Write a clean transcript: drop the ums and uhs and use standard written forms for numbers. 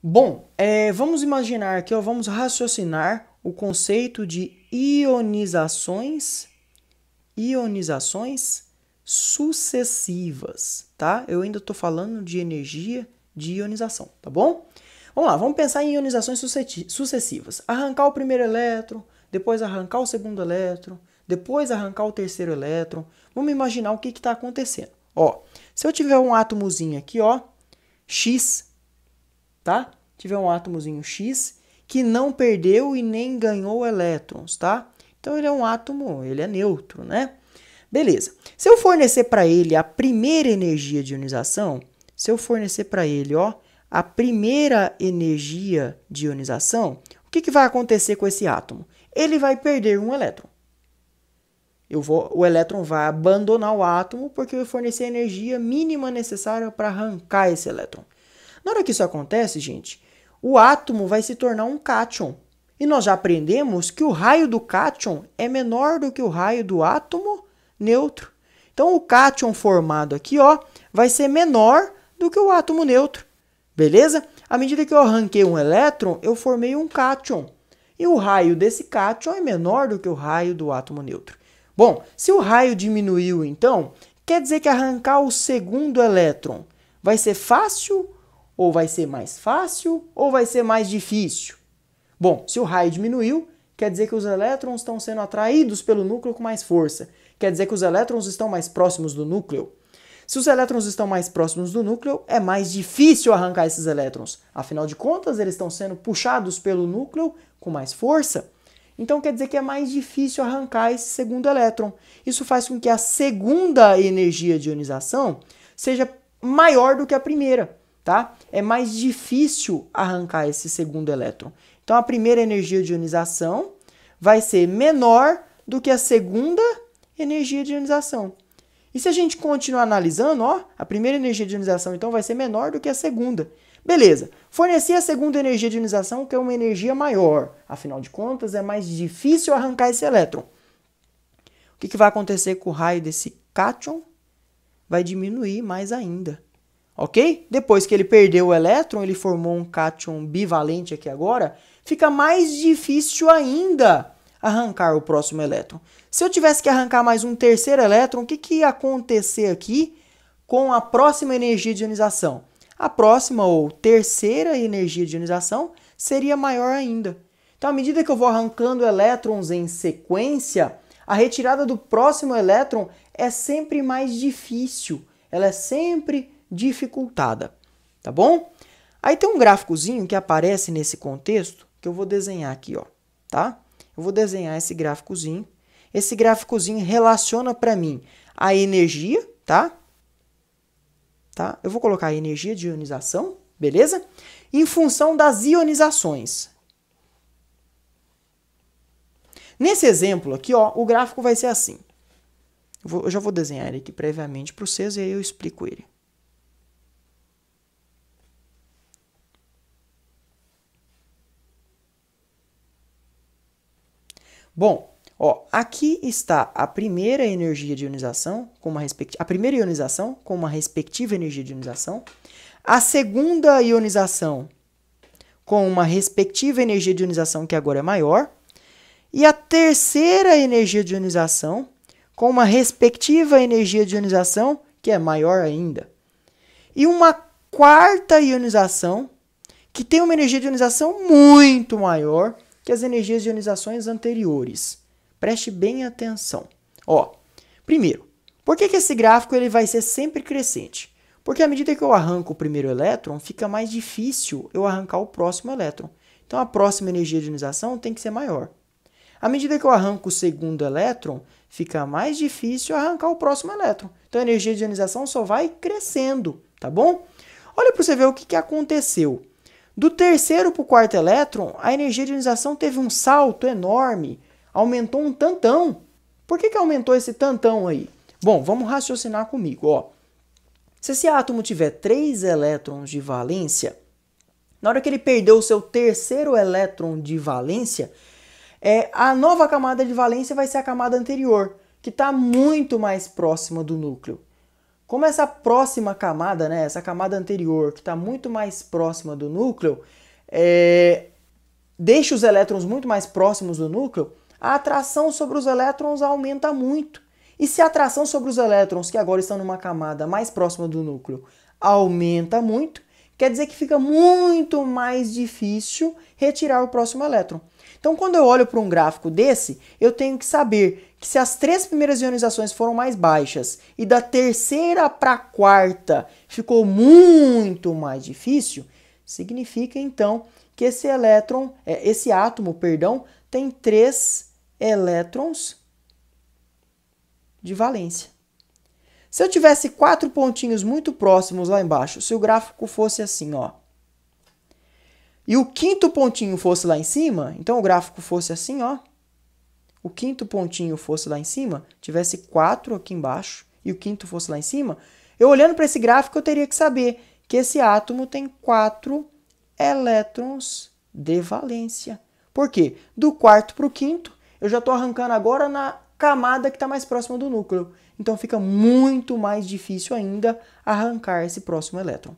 Bom, vamos imaginar aqui, ó, vamos raciocinar o conceito de ionizações sucessivas, tá? Eu ainda estou falando de energia de ionização, tá bom? Vamos lá, vamos pensar em ionizações sucessivas. Arrancar o primeiro elétron, depois arrancar o segundo elétron, depois arrancar o terceiro elétron. Vamos imaginar o que está acontecendo. Ó, se eu tiver um átomozinho aqui, ó, X, tá? Tiver um átomozinho X que não perdeu e nem ganhou elétrons, tá? Então ele é um átomo, ele é neutro, né? Beleza. Se eu fornecer para ele a primeira energia de ionização, se eu fornecer para ele, ó, a primeira energia de ionização, o que vai acontecer com esse átomo? Ele vai perder um elétron. O elétron vai abandonar o átomo porque eu fornecer a energia mínima necessária para arrancar esse elétron. Na hora que isso acontece, gente, o átomo vai se tornar um cátion. E nós já aprendemos que o raio do cátion é menor do que o raio do átomo neutro. Então, o cátion formado aqui, ó, vai ser menor do que o átomo neutro. Beleza? À medida que eu arranquei um elétron, eu formei um cátion. E o raio desse cátion é menor do que o raio do átomo neutro. Bom, se o raio diminuiu, então, quer dizer que arrancar o segundo elétron vai ser fácil, ou vai ser mais fácil, ou vai ser mais difícil? Bom, se o raio diminuiu, quer dizer que os elétrons estão sendo atraídos pelo núcleo com mais força. Quer dizer que os elétrons estão mais próximos do núcleo. Se os elétrons estão mais próximos do núcleo, é mais difícil arrancar esses elétrons. Afinal de contas, eles estão sendo puxados pelo núcleo com mais força. Então quer dizer que é mais difícil arrancar esse segundo elétron. Isso faz com que a segunda energia de ionização seja maior do que a primeira, tá? É mais difícil arrancar esse segundo elétron. Então a primeira energia de ionização vai ser menor do que a segunda energia de ionização. E se a gente continuar analisando, ó, a primeira energia de ionização então vai ser menor do que a segunda. Beleza, fornecer a segunda energia de ionização, que é uma energia maior. Afinal de contas, é mais difícil arrancar esse elétron. O que vai acontecer com o raio desse cátion? Vai diminuir mais ainda. Ok? Depois que ele perdeu o elétron, ele formou um cátion bivalente aqui agora, fica mais difícil ainda arrancar o próximo elétron. Se eu tivesse que arrancar mais um terceiro elétron, o que ia acontecer aqui com a próxima energia de ionização? A próxima ou terceira energia de ionização seria maior ainda. Então, à medida que eu vou arrancando elétrons em sequência, a retirada do próximo elétron é sempre mais difícil. Ela é sempre dificultada, tá bom? Aí tem um gráficozinho que aparece nesse contexto que eu vou desenhar aqui, ó, tá? Eu vou desenhar esse gráficozinho. Esse gráficozinho relaciona para mim a energia, tá? Eu vou colocar a energia de ionização, beleza? Em função das ionizações. Nesse exemplo aqui, ó, o gráfico vai ser assim. Eu já vou desenhar ele aqui previamente para vocês e aí eu explico ele. Bom, ó, aqui está a primeira energia de ionização, a primeira ionização com uma respectiva energia de ionização, a segunda ionização com uma respectiva energia de ionização que agora é maior, e a terceira energia de ionização com uma respectiva energia de ionização que é maior ainda. E uma quarta ionização que tem uma energia de ionização muito maior que as energias de ionizações anteriores. Preste bem atenção. Ó, primeiro, por que esse gráfico ele vai ser sempre crescente? Porque à medida que eu arranco o primeiro elétron, fica mais difícil eu arrancar o próximo elétron. Então, a próxima energia de ionização tem que ser maior. À medida que eu arranco o segundo elétron, fica mais difícil arrancar o próximo elétron. Então, a energia de ionização só vai crescendo, tá bom? Olha para você ver o que aconteceu. Do terceiro para o quarto elétron, a energia de ionização teve um salto enorme, aumentou um tantão. Por que aumentou esse tantão aí? Bom, vamos raciocinar comigo. Ó. Se esse átomo tiver 3 elétrons de valência, na hora que ele perdeu o seu terceiro elétron de valência, a nova camada de valência vai ser a camada anterior, que está muito mais próxima do núcleo. Como essa próxima camada, né, essa camada anterior, que está muito mais próxima do núcleo, deixa os elétrons muito mais próximos do núcleo, a atração sobre os elétrons aumenta muito. E se a atração sobre os elétrons, que agora estão numa camada mais próxima do núcleo, aumenta muito, quer dizer que fica muito mais difícil retirar o próximo elétron. Então, quando eu olho para um gráfico desse, eu tenho que saber que se as 3 primeiras ionizações foram mais baixas e da terceira para a quarta ficou muito mais difícil, significa então que esse átomo, tem 3 elétrons de valência. Se eu tivesse 4 pontinhos muito próximos lá embaixo, se o gráfico fosse assim, ó, e o quinto pontinho fosse lá em cima, então o gráfico fosse assim, ó, o quinto pontinho fosse lá em cima, tivesse 4 aqui embaixo e o quinto fosse lá em cima, eu olhando para esse gráfico eu teria que saber que esse átomo tem 4 elétrons de valência. Por quê? Do quarto para o quinto, eu já estou arrancando agora na camada que está mais próxima do núcleo. Então fica muito mais difícil ainda arrancar esse próximo elétron.